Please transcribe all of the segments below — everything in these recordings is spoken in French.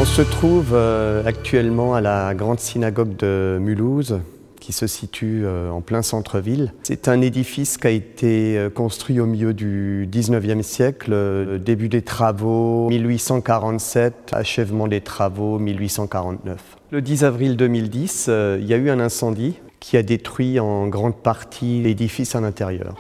On se trouve actuellement à la grande synagogue de Mulhouse, qui se situe en plein centre-ville. C'est un édifice qui a été construit au milieu du 19e siècle, début des travaux 1847, achèvement des travaux 1849. Le 10 avril 2010, il y a eu un incendie qui a détruit en grande partie l'édifice à l'intérieur.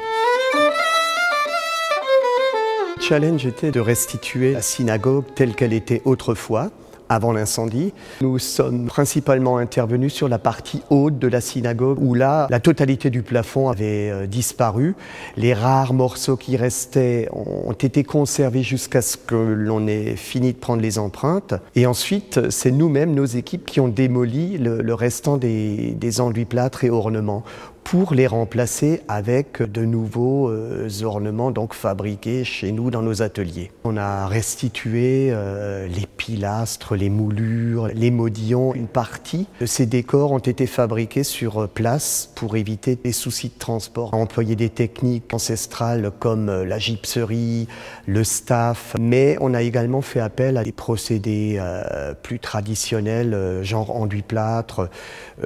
Le challenge était de restituer la synagogue telle qu'elle était autrefois, avant l'incendie. Nous sommes principalement intervenus sur la partie haute de la synagogue où là, la totalité du plafond avait disparu. Les rares morceaux qui restaient ont été conservés jusqu'à ce que l'on ait fini de prendre les empreintes. Et ensuite, c'est nous-mêmes, nos équipes, qui ont démoli le restant des enduits plâtres et ornements pour les remplacer avec de nouveaux ornements donc fabriqués chez nous dans nos ateliers. On a restitué les pilastres, les moulures, les modillons. Une partie de ces décors ont été fabriqués sur place pour éviter les soucis de transport. On a employé des techniques ancestrales comme la gypserie, le staff, mais on a également fait appel à des procédés plus traditionnels, genre enduit plâtre,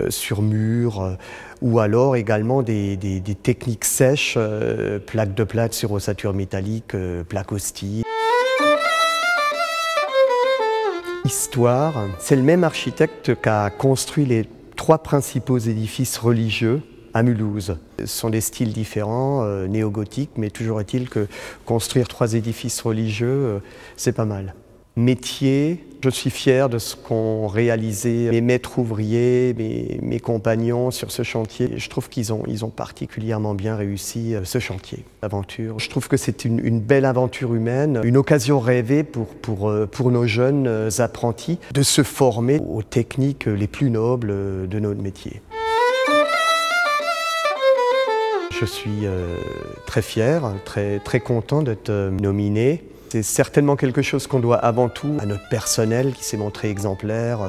sur mur, ou alors également des techniques sèches, plaques de plâtre sur ossature métallique, plaques hostile. Histoire, c'est le même architecte qui a construit les 3 principaux édifices religieux à Mulhouse. Ce sont des styles différents, néo-gothiques, mais toujours est-il que construire 3 édifices religieux, c'est pas mal. Métier, je suis fier de ce qu'ont réalisé mes maîtres ouvriers, mes compagnons sur ce chantier. Je trouve qu'ils ont particulièrement bien réussi ce chantier. Aventure. Je trouve que c'est une belle aventure humaine, une occasion rêvée pour nos jeunes apprentis de se former aux techniques les plus nobles de notre métier. Je suis très fier, très content d'être nominé. C'est certainement quelque chose qu'on doit avant tout à notre personnel qui s'est montré exemplaire,